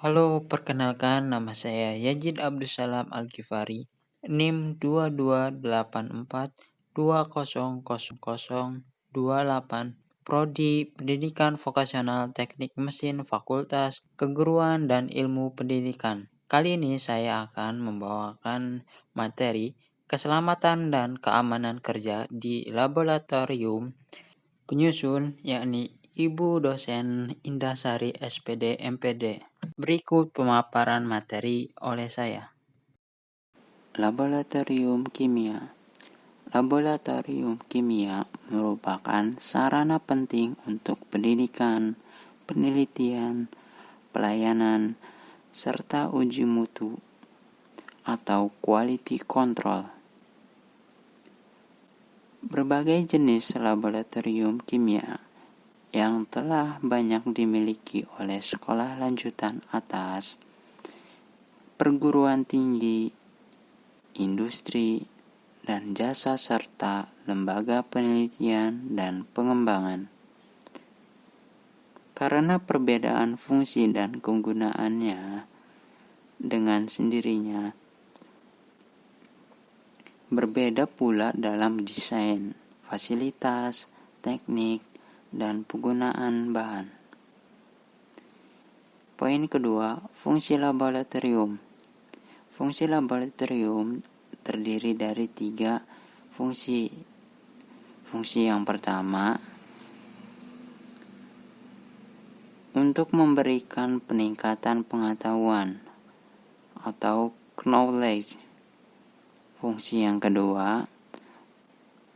Halo, perkenalkan nama saya Yazid Abdussalam Al-Ghifari, NIM 2284200028, Prodi Pendidikan Vokasional Teknik Mesin Fakultas Keguruan dan Ilmu Pendidikan. Kali ini saya akan membawakan materi keselamatan dan keamanan kerja di laboratorium. Penyusun yakni Ibu dosen Indasari SPD MPD. Berikut pemaparan materi oleh saya. Laboratorium Kimia. Laboratorium kimia merupakan sarana penting untuk pendidikan, penelitian, pelayanan, serta uji mutu atau quality control. Berbagai jenis laboratorium kimia yang telah banyak dimiliki oleh sekolah lanjutan atas, perguruan tinggi, industri, dan jasa serta lembaga penelitian dan pengembangan. Karena perbedaan fungsi dan kegunaannya dengan sendirinya, berbeda pula dalam desain, fasilitas, teknik, dan penggunaan bahan. Poin kedua, fungsi laboratorium. Fungsi laboratorium terdiri dari 3 fungsi. Fungsi yang pertama, untuk memberikan peningkatan pengetahuan atau knowledge. Fungsi yang kedua,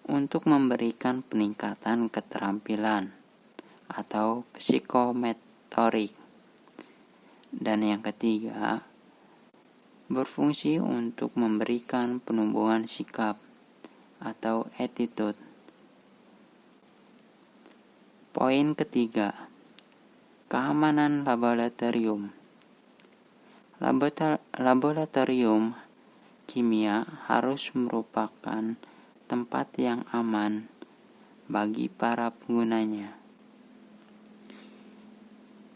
untuk memberikan peningkatan keterampilan atau psikomotorik. Dan yang ketiga, berfungsi untuk memberikan penumbuhan sikap atau attitude. Poin ketiga, keamanan laboratorium. Laboratorium kimia harus merupakan tempat yang aman bagi para penggunanya.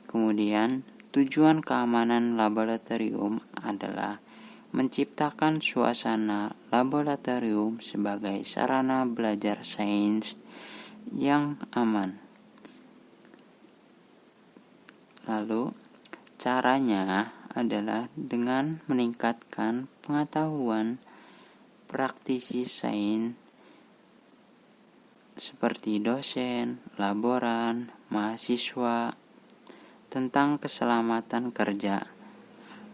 Kemudian, tujuan keamanan laboratorium adalah menciptakan suasana laboratorium sebagai sarana belajar sains yang aman. Lalu, caranya adalah dengan meningkatkan pengetahuan praktisi sains seperti dosen, laboran, mahasiswa tentang keselamatan kerja,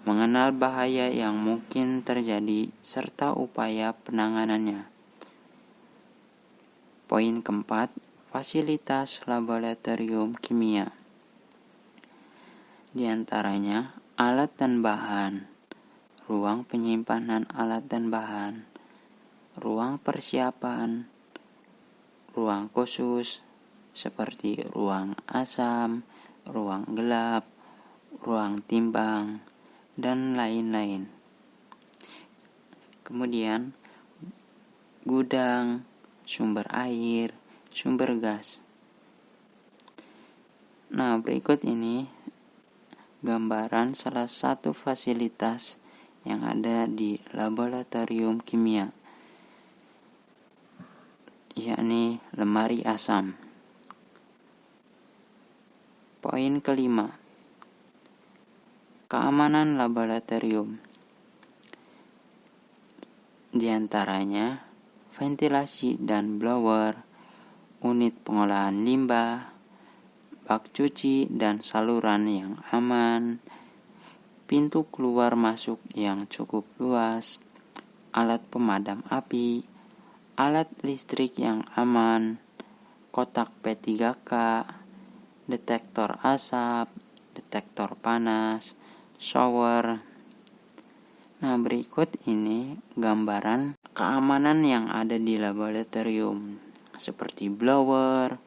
mengenal bahaya yang mungkin terjadi, serta upaya penanganannya. Poin keempat, fasilitas laboratorium kimia. Di antaranya, alat dan bahan, ruang penyimpanan alat dan bahan, ruang persiapan, ruang khusus seperti ruang asam, ruang gelap, ruang timbang, dan lain-lain. Kemudian, gudang, sumber air, sumber gas. Nah, berikut ini gambaran salah satu fasilitas yang ada di laboratorium kimia, yakni lemari asam. Poin kelima, keamanan laboratorium. Di antaranya, ventilasi dan blower, unit pengolahan limbah, bak cuci dan saluran yang aman, pintu keluar masuk yang cukup luas, alat pemadam api, alat listrik yang aman, kotak P3K, detektor asap, detektor panas, shower. Nah, berikut ini gambaran keamanan yang ada di laboratorium, seperti blower,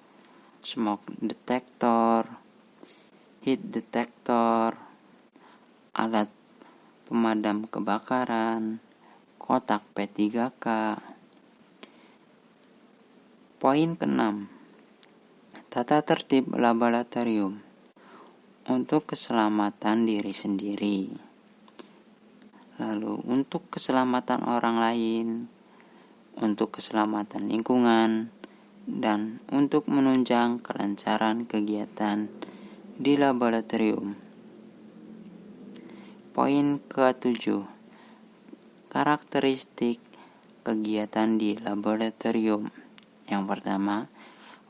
smoke detector, heat detector, alat pemadam kebakaran, kotak P3K. Poin ke-6, tata tertib laboratorium. untuk keselamatan diri sendiri, lalu untuk keselamatan orang lain, untuk keselamatan lingkungan, dan untuk menunjang kelancaran kegiatan di laboratorium. Poin ke-7, karakteristik kegiatan di laboratorium. Yang pertama,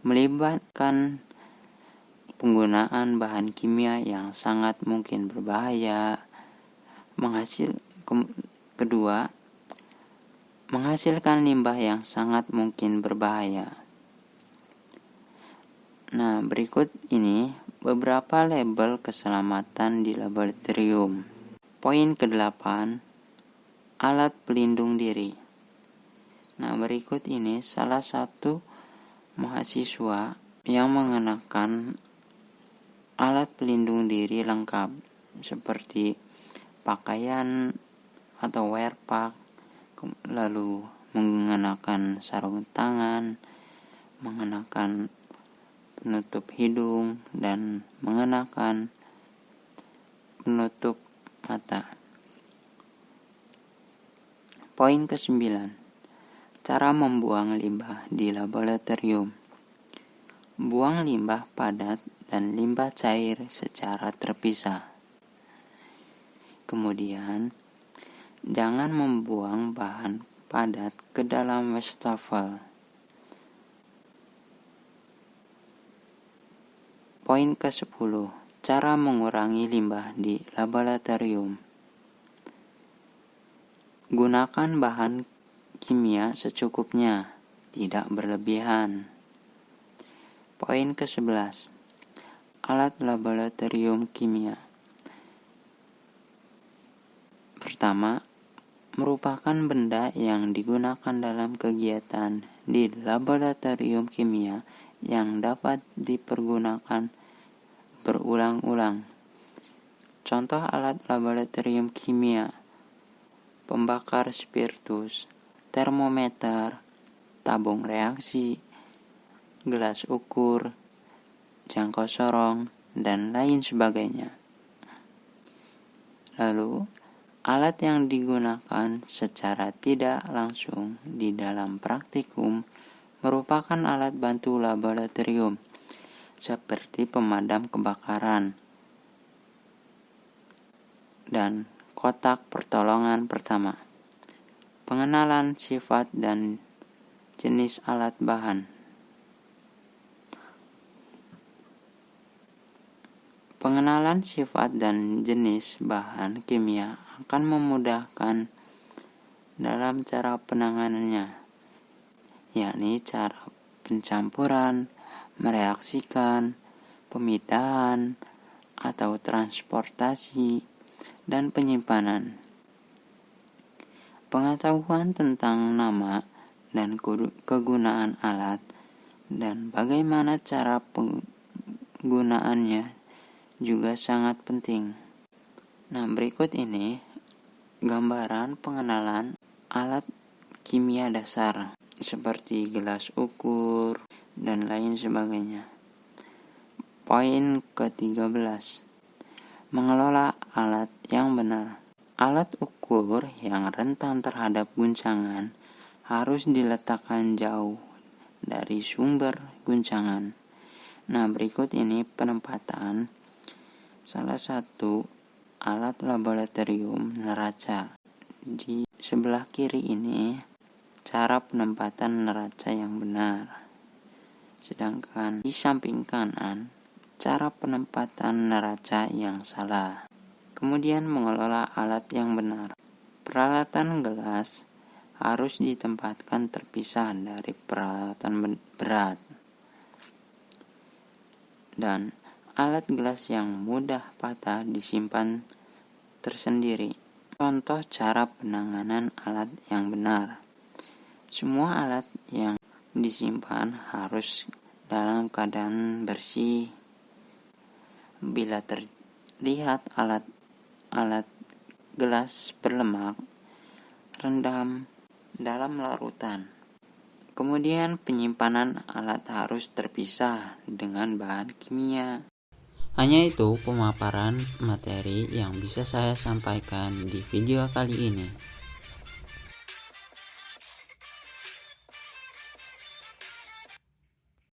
melibatkan penggunaan bahan kimia yang sangat mungkin berbahaya. Kedua, menghasilkan limbah yang sangat mungkin berbahaya. Nah, berikut ini beberapa label keselamatan di laboratorium. Poin ke-8, alat pelindung diri. Nah, berikut ini salah satu mahasiswa yang mengenakan alat pelindung diri lengkap seperti pakaian atau wear pack, lalu mengenakan sarung tangan, mengenakan penutup hidung, dan mengenakan penutup mata. Poin ke-9, cara membuang limbah di laboratorium. Buang limbah padat dan limbah cair secara terpisah. Kemudian, jangan membuang bahan padat ke dalam wastafel. Poin ke-10, cara mengurangi limbah di laboratorium. Gunakan bahan kimia secukupnya, tidak berlebihan. Poin ke-11, alat laboratorium kimia. Pertama, merupakan benda yang digunakan dalam kegiatan di laboratorium kimia yang dapat dipergunakan berulang-ulang. Contoh alat laboratorium kimia: pembakar spiritus, termometer, tabung reaksi, gelas ukur, jangkau sorong, dan lain sebagainya. Lalu, alat yang digunakan secara tidak langsung di dalam praktikum merupakan alat bantu laboratorium, seperti pemadam kebakaran dan kotak pertolongan pertama. Pengenalan sifat dan jenis alat bahan. Pengenalan sifat dan jenis bahan kimia akan memudahkan dalam cara penanganannya, yakni cara pencampuran, mereaksikan, pemidahan, atau transportasi, dan penyimpanan. Pengetahuan tentang nama dan kegunaan alat dan bagaimana cara penggunaannya juga sangat penting. Nah, berikut ini gambaran pengenalan alat kimia dasar seperti gelas ukur dan lain sebagainya. Poin ke-13, mengelola alat yang benar. Alat ukur yang rentan terhadap guncangan harus diletakkan jauh dari sumber guncangan. Nah, berikut ini penempatan salah satu alat laboratorium neraca. Di sebelah kiri ini cara penempatan neraca yang benar. Sedangkan di samping kanan cara penempatan neraca yang salah. Kemudian mengelola alat yang benar. Peralatan gelas harus ditempatkan terpisah dari peralatan berat. Dan alat gelas yang mudah patah disimpan tersendiri. Contoh cara penanganan alat yang benar. Semua alat yang disimpan harus dalam keadaan bersih. Bila terlihat alat gelas berlemak, rendam dalam larutan. Kemudian penyimpanan alat harus terpisah dengan bahan kimia. Hanya itu pemaparan materi yang bisa saya sampaikan di video kali ini.